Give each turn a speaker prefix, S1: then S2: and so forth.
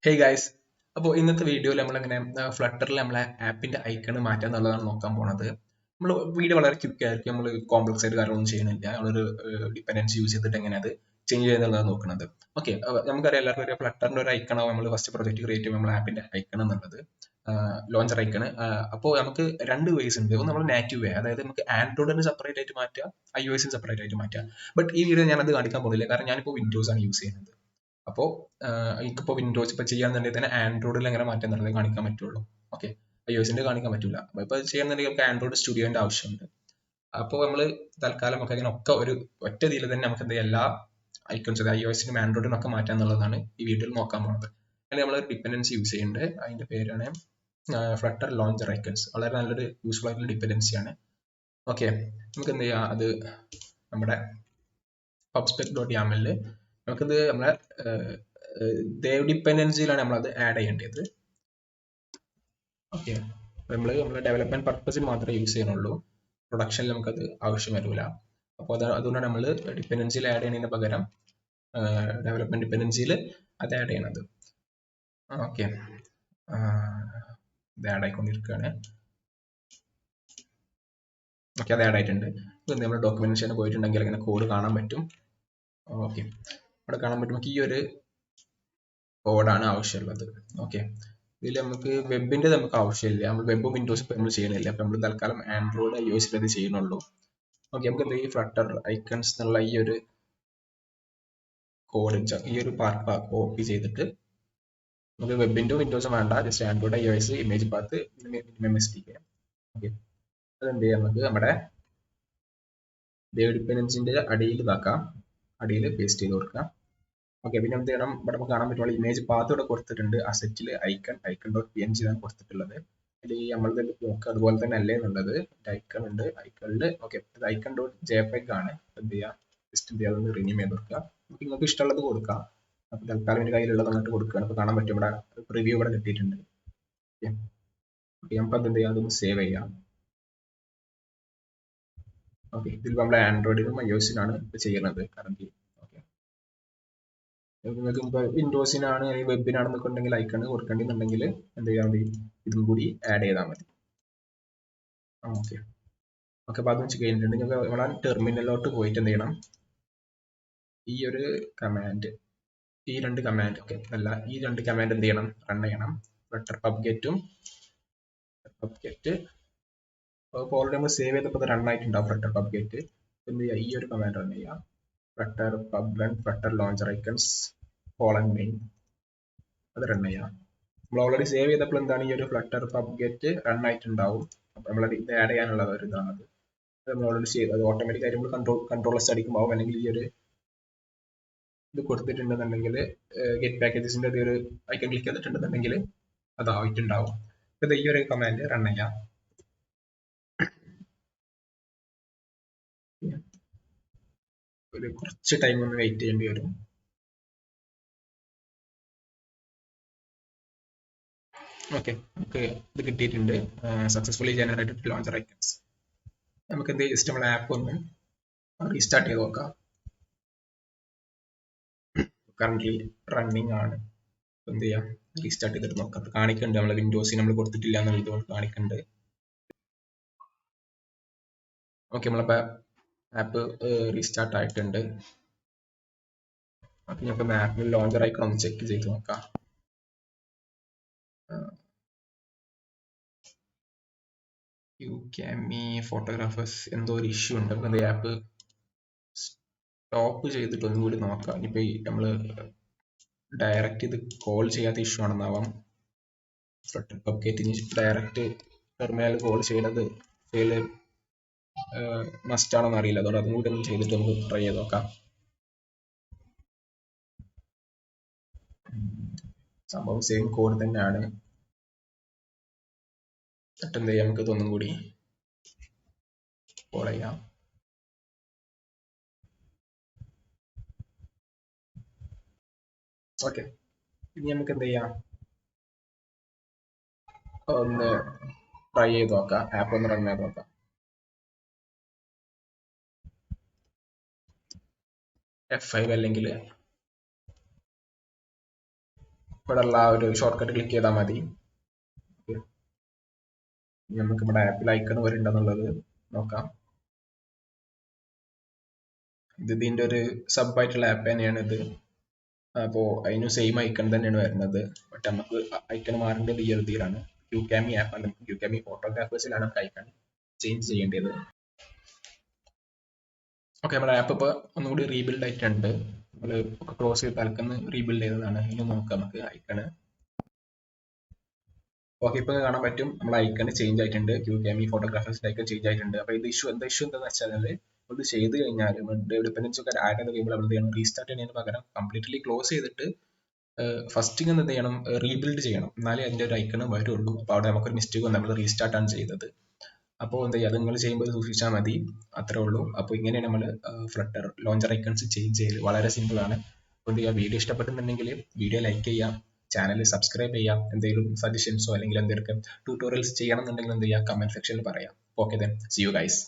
S1: Hey guys, അപ്പോൾ ഇന്നത്തെ വീഡിയോയിൽ നമ്മളെങ്ങനെ ഫ്ലട്ടറിൽ നമ്മളെ ആപ്പിന്റെ ഐക്കൺ മാറ്റുക എന്നുള്ളതാണ് നോക്കാൻ പോണത്. നമ്മൾ വീഡിയോ വളരെ ക്വിക്ക് ആയിരിക്കും, നമ്മൾ കോംപ്ലക്സ് ആയിട്ട് കാര്യമൊന്നും ചെയ്യണില്ല, നമ്മളൊരു ഡിപ്പെൻഡൻസി യൂസ് ചെയ്തിട്ട് എങ്ങനെ അത് ചേഞ്ച് ചെയ്യുന്നുള്ളതാണ് നോക്കുന്നത്. ഓക്കെ, നമുക്കറിയാം എല്ലാവർക്കും ഒരു ഫ്ലട്ടറിന്റെ ഒരു ഐക്കണാവും നമ്മൾ ഫസ്റ്റ് പ്രൊജക്ട് ക്രിയേറ്റ് ചെയ്യുമ്പോൾ നമ്മൾ ആപ്പിന്റെ ഐക്കൺ എന്നുള്ളത് ലോഞ്ചർ ഐക്കൺ. അപ്പോൾ നമുക്ക് രണ്ട് വേസ് ഉണ്ട്. ഒന്ന് നമ്മൾ നാറ്റീവ് വേ, അതായത് നമുക്ക് ആൻഡ്രോയിഡിന് സെപ്പറേറ്റ് ആയിട്ട് മാറ്റുക, iOS സെപ്പറേറ്റ് ആയിട്ട് മാറ്റുക. ബട്ട് ഈ വീഡിയോ ഞാനത് കാണിക്കാൻ പോകുന്നില്ല, കാരണം ഞാനിപ്പോൾ വിൻഡോസ് ആണ് യൂസ് ചെയ്യുന്നത്. അപ്പോൾ എനിക്കിപ്പോൾ വിൻഡോസ് ഇപ്പോൾ ചെയ്യാന്നുണ്ടെങ്കിൽ തന്നെ ആൻഡ്രോയിഡിൽ എങ്ങനെ മാറ്റം എന്നുള്ളത് കാണിക്കാൻ പറ്റുള്ളൂ. ഓക്കെ, iOSന്റെ കാണിക്കാൻ പറ്റില്ല. അപ്പോൾ ഇപ്പോൾ ചെയ്യുന്നുണ്ടെങ്കിൽ നമുക്ക് ആൻഡ്രോയിഡ് സ്റ്റുഡിയോന്റെ ആവശ്യമുണ്ട്. അപ്പോൾ നമ്മൾ തൽക്കാലം ഒക്കെ അങ്ങനെ ഒക്കെ ഒരു ഒറ്റ ഇതിൽ തന്നെ നമുക്ക് എന്ത് എല്ലാ ഐക്കൺസ് iOSനും ആൻഡ്രോയിഡിനും ഒക്കെ മാറ്റാം എന്നുള്ളതാണ് ഈ വീഡിയോയിൽ നോക്കാൻ പോകുന്നത്. അല്ലെങ്കിൽ നമ്മൾ ഡിപ്പെൻഡൻസി യൂസ് ചെയ്യുന്നുണ്ട്, അതിന്റെ പേരാണ് ഫ്ലട്ടർ ലോഞ്ചർ ഐക്കൺസ്. വളരെ നല്ലൊരു യൂസ്ഫുൾ ആയിട്ടുള്ള ഡിപ്പെൻഡൻസിയാണ്. ഓക്കെ, നമുക്ക് എന്ത് ചെയ്യാം, അത് നമ്മുടെ pubspec.yaml നമുക്കത് നമ്മളെ ദേവ് ഡിപ്പെൻഡൻസിയിലാണ് നമ്മളത് ആഡ് ചെയ്യേണ്ടത്. ഓക്കെ, നമ്മളെ ഡെവലപ്മെന്റ് പർപ്പസിൽ മാത്രമേ യൂസ് ചെയ്യുന്നുള്ളൂ, പ്രൊഡക്ഷനിൽ നമുക്കത് ആവശ്യം വരില്ല. അപ്പോൾ അതുകൊണ്ടാണ് നമ്മൾ ഡിപ്പെൻഡൻസിയിൽ ആഡ് ചെയ്യുന്നതിന് പകരം ഡെവലപ്മെന്റ് ഡിപ്പെൻഡൻസിയിൽ അത് ആഡ് ചെയ്യണത്. ഓക്കെ, ഇത് ആഡ് ആയിക്കൊണ്ടിരിക്കുകയാണ്. ഓക്കെ, അത് ആഡ് ആയിട്ടുണ്ട്. നമ്മൾ ഡോക്യുമെന്റേഷൻ പോയിട്ടുണ്ടെങ്കിൽ അങ്ങനെ കോഡ് കാണാൻ പറ്റും. ഓക്കെ, അവിടെ കാണാൻ പറ്റും. നമുക്ക് ഈ ഒരു കോഡാണ് ആവശ്യമുള്ളത്. ഓക്കെ, ഇതിൽ നമുക്ക് വെബിന്റെ നമുക്ക് ആവശ്യമില്ല, നമ്മൾ വെബും വിൻഡോസും ഇപ്പം നമ്മൾ ചെയ്യണില്ല. അപ്പം നമ്മൾ തൽക്കാലം ആൻഡ്രോയിഡ് iOS അത് ചെയ്യുന്നുള്ളൂ. ഓക്കെ, നമുക്ക് ഈ ഫ്ലട്ടർ ഐക്കൺസ് എന്നുള്ള ഈ ഒരു കോഡ് ഈ ഒരു പാർട്ട് കോപ്പി ചെയ്തിട്ട് നമുക്ക് വെബിന്റെ വിൻഡോസും വേണ്ട, just Android iOS image path minimise ചെയ്യാം. ഓക്കെ, അതെന്ത് ചെയ്യാം, നമുക്ക് നമ്മുടെ ഡിപ്പെൻഡൻസിന്റെ അടിയിൽ ഇതാക്കാം, അടിയിൽ പേസ്റ്റ് ചെയ്ത് കൊടുക്കാം. ഓക്കെ, പിന്നെ എന്ത് ചെയ്യണം, ഇവിടെ നമുക്ക് കാണാൻ പറ്റുള്ള ഇമേജ് പാത്ത് ഇവിടെ കൊടുത്തിട്ടുണ്ട്. അസറ്റിൽ ഐക്കൺ ഡോട്ട് png ആണ് കൊടുത്തിട്ടുള്ളത്. അതിൽ ഈ നമ്മളുടെ നോക്കുക അതുപോലെ തന്നെ അല്ലേ എന്നുള്ളത്. ഐക്കൺ ഉണ്ട്, ഐക്കണിൽ ഓക്കെ ഇത് ഐക്കൺ ഡോട്ട് jpeg ആണ്. എന്ത് ചെയ്യുക, ജസ്റ്റ് എന്ത് ചെയ്യുക, റിന്യൂം ചെയ്ത് കൊടുക്കുക. നിങ്ങൾക്ക് ഇഷ്ടമുള്ളത് കൊടുക്കാം. അപ്പോൾ തൽക്കാലം എൻ്റെ കയ്യിലുള്ളത് അങ്ങോട്ട് കൊടുക്കുകയാണ്. അപ്പോൾ കാണാൻ പറ്റും ഇവിടെ റിവ്യൂ ഇവിടെ കിട്ടിയിട്ടുണ്ട്. ഓക്കെ, നമുക്ക് അത് എന്ത് ചെയ്യാം, അതൊന്ന് സേവ് ചെയ്യാം. ഓക്കെ, ഇതിൽ നമ്മൾ ആൻഡ്രോയിഡിനും iOSനാണ് ഇപ്പോൾ ചെയ്യുന്നത് കറന്റ്. നിങ്ങൾക്ക് ഇപ്പോൾ വിൻഡോസിനാണ് അല്ലെങ്കിൽ വെബിനാണെന്നൊക്കെ ഉണ്ടെങ്കിൽ ഐക്കൺ കൊടുക്കേണ്ടെന്നുണ്ടെങ്കിൽ എന്ത് ചെയ്യാൻ മതി, ഇതും കൂടി ആഡ് ചെയ്താൽ മതി. ഓക്കെ ഓക്കെ, അപ്പോൾ അത് വെച്ച് കഴിഞ്ഞിട്ടുണ്ട്. നിങ്ങൾക്ക് നമ്മളെ ടെർമിനലിലോട്ട് പോയിട്ട് എന്ത് ചെയ്യണം, ഈ ഒരു കമാൻഡ്, ഈ രണ്ട് കമാൻഡ് ഓക്കെ അല്ല ഈ രണ്ട് കമാൻഡ് എന്ത് ചെയ്യണം, റൺ ചെയ്യണം. ഫ്ലട്ടർ പബ്ഗെറ്റും പബ്ഗെറ്റ് ഓൾറെഡി നമ്മൾ സേവ് ചെയ്തപ്പോൾ റൺ ആയിട്ടുണ്ടാവും. ഫ്ലട്ടർ പബ്ഗെറ്റ് എന്ത് ചെയ്യുക, ഈ ഒരു കമാൻഡ് റൺ ചെയ്യുക. Flutter pub run flutter launcher icons main, അത് റൺ ചെയ്യാം. നമ്മൾ ഓൾറെഡി സേവ് ചെയ്തപ്പോൾ എന്താണ്, ഈ ഒരു ഫ്ലട്ടർ പബ്ഗെറ്റ് റൺ ആയിട്ടുണ്ടാവും. അപ്പോൾ നമ്മൾ ഇത് ആഡ് ചെയ്യാനുള്ള ഒരു ഇതാണത്. നമ്മൾ ഓൾറെഡി ചെയ്ത് അത് ഓട്ടോമാറ്റിക് ആയിട്ട് നമ്മൾ കൺട്രോൾ അടിക്കുമ്പോൾ അല്ലെങ്കിൽ ഈ ഒരു ഇത് കൊടുത്തിട്ടുണ്ടെന്നുണ്ടെങ്കിൽ ഗെറ്റ് പാക്കേജസിന്റെ ഒരു ഐക്കൺ ക്ലിക്ക് ചെയ്തിട്ടുണ്ടെന്നുണ്ടെങ്കിൽ അതായിട്ടുണ്ടാവും. ഇത് ഈ ഒരു കമാൻഡ് റൺ ചെയ്യാം. ഒരു കുറച്ച് ടൈം ഒന്ന് വെയിറ്റ് ചെയ്യേണ്ടി വരും. ഓക്കെ, നമുക്ക് ഇത് കിട്ടിയിട്ടുണ്ട്, സക്സസ്ഫുള്ളി ജനറേറ്റഡ് ലോഞ്ചർ ഐക്കൺസ്. നമുക്ക് എന്ത് ജസ്റ്റ് നമ്മുടെ ആപ്പ് ഒന്ന് റീസ്റ്റാർട്ട് ചെയ്ത് നോക്കാം. കറന്റ് റണ്ണിങ് ആണ്. എന്ത് ചെയ്യാം, റീസ്റ്റാർട്ട് ചെയ്തിട്ട് നോക്കാം. അത് കാണിക്കുന്നുണ്ട്, നമ്മളെ വിൻഡോസിൽ നമ്മൾ കൊടുത്തിട്ടില്ല എന്നുള്ളത് കാണിക്കുന്നുണ്ട്. ഓക്കെ, നമ്മളിപ്പോൾ ആപ്പ് റീസ്റ്റാർട്ട് ആയിട്ടുണ്ട്. അപ്പം നമുക്ക് ആപ്പിൽ ലോഞ്ചർ ഐക്കൺ ഒന്ന് ചെക്ക് ചെയ്ത് നോക്കാം. യുകെമി ഫോട്ടോഗ്രാഫേഴ്സ് എന്തോ ഒരു ഇഷ്യൂ ഉണ്ട്. നമുക്ക് ആപ്പ് സ്റ്റോപ്പ് ചെയ്തിട്ട് ഒന്നും കൂടി നോക്കാം. ഇനിയിപ്പോൾ നമ്മൾ ഡയറക്റ്റ് ഇത് കോൾ ചെയ്യാത്ത ഇഷ്യൂ ആണെന്നാവാം. ഫ്ലട്ടർ പബ്ഗെറ്റിന് ഡയറക്റ്റ് ടെർമിനൽ കോൾ ചെയ്യുന്നത് മസ്റ്റ് ആണോന്ന് അറിയില്ല. അതുകൊണ്ട് അതും കൂടി ഒന്ന് ചെയ്തിട്ട് നമുക്ക് ട്രൈ ചെയ്ത് നോക്കാം. സംഭവം സെയിം കോഡ് തന്നെയാണ്. എന്നിട്ട് എന്ത് ചെയ്യാം, നമുക്ക് ഇതൊന്നും കൂടി കോൾ ചെയ്യാം. ഓക്കെ, ഇനി നമുക്ക് എന്ത് ചെയ്യാം, ഒന്ന് ട്രൈ ചെയ്ത് നോക്കാം, ആപ്പ് ഒന്ന് റൺ ചെയ്ത് നോക്കാം. F5 അല്ലെങ്കിൽ ഇവിടെ ഉള്ള ആ ഒരു ഷോർട്ട് കട്ട് ക്ലിക്ക് ചെയ്താൽ മതി. നമുക്ക് ഇവിടെ ആപ്പിൽ ഐക്കൺ വരുന്നുണ്ടെന്നുള്ളത് നോക്കാം. ഇത് ഇതിന്റെ ഒരു സബ് ആയിട്ടുള്ള ആപ്പ് തന്നെയാണ് ഇത്. അപ്പോൾ അതിന് സെയിം ഐക്കൺ തന്നെയാണ് വരുന്നത്. ബട്ട് നമുക്ക് ഐക്കൺ മാറേണ്ടത് ഈ ഒരു ഇതിലാണ്. ക്യൂകാമി ആപ്പാണ്. നമുക്ക് ക്യൂകാമി ഫോട്ടോഗ്രാഫേഴ്സിലാണ് നമുക്ക് ഐക്കൺ ചേഞ്ച് ചെയ്യേണ്ടത്. ഓക്കെ, നമ്മുടെ ആപ്പ് ഇപ്പോൾ ഒന്നുകൂടി റീബിൽഡ് ആയിട്ടുണ്ട്. നമ്മൾ ക്ലോസ് ചെയ്ത് തൽക്കുന്ന റീബിൽഡ് ചെയ്തതാണ്. ഇനി നോക്കാം നമുക്ക് ഐക്കണ്. ഓക്കെ, ഇപ്പൊ കാണാൻ പറ്റും നമ്മുടെ ഐക്കൺ ചേഞ്ച് ആയിട്ടുണ്ട്. ക്യൂകാമി ഫോട്ടോഗ്രാഫേഴ്സ് ഐക്കൺ ചേഞ്ച് ആയിട്ടുണ്ട്. അപ്പോൾ ഇത് ഇഷ്യൂ എന്താ എന്താണെന്ന് വെച്ചാൽ ഇത് ചെയ്ത് കഴിഞ്ഞാൽ ഡിപ്പെൻഡൻസ് ഒക്കെ ആഡ് ചെയ്ത് കഴിയുമ്പോൾ എന്ത് ചെയ്യണം, റീസ്റ്റാർട്ട് ചെയ്യുന്നതിന് പകരം കംപ്ലീറ്റ്ലി ക്ലോസ് ചെയ്തിട്ട് ഫസ്റ്റിങ് എന്ത് ചെയ്യണം, റീബിൽഡ് ചെയ്യണം. എന്നാലേ അതിന്റെ ഒരു ഐക്കൺ വരുള്ളൂ. അപ്പോൾ അവിടെ നമുക്കൊരു മിസ്റ്റേക്ക് വന്നു, നമ്മൾ റീസ്റ്റാർട്ടാണ് ചെയ്തത്. അപ്പോൾ എന്താ ചെയ്യുക, അത് നിങ്ങൾ ചെയ്യുമ്പോൾ സൂക്ഷിച്ചാൽ മതി, അത്രേ ഉള്ളൂ. അപ്പോൾ ഇങ്ങനെയാണ് നമ്മൾ ഫ്ലട്ടർ ലോഞ്ചർ ഐക്കൺസ് ചേഞ്ച് ചെയ്യൽ. വളരെ സിമ്പിൾ ആണ്. അപ്പോൾ എന്ത് ചെയ്യുക, വീഡിയോ ഇഷ്ടപ്പെട്ടുന്നുണ്ടെങ്കിൽ വീഡിയോ ലൈക്ക് ചെയ്യാം, ചാനൽ സബ്സ്ക്രൈബ് ചെയ്യാം. എന്തെങ്കിലും സജഷൻസോ അല്ലെങ്കിൽ എന്തെങ്കിലും ട്യൂട്ടോറിയൽസ് ചെയ്യണം എന്നുണ്ടെങ്കിൽ എന്ത് ചെയ്യുക, കമന്റ് സെക്ഷനിൽ പറയാം. Okay then, see you guys.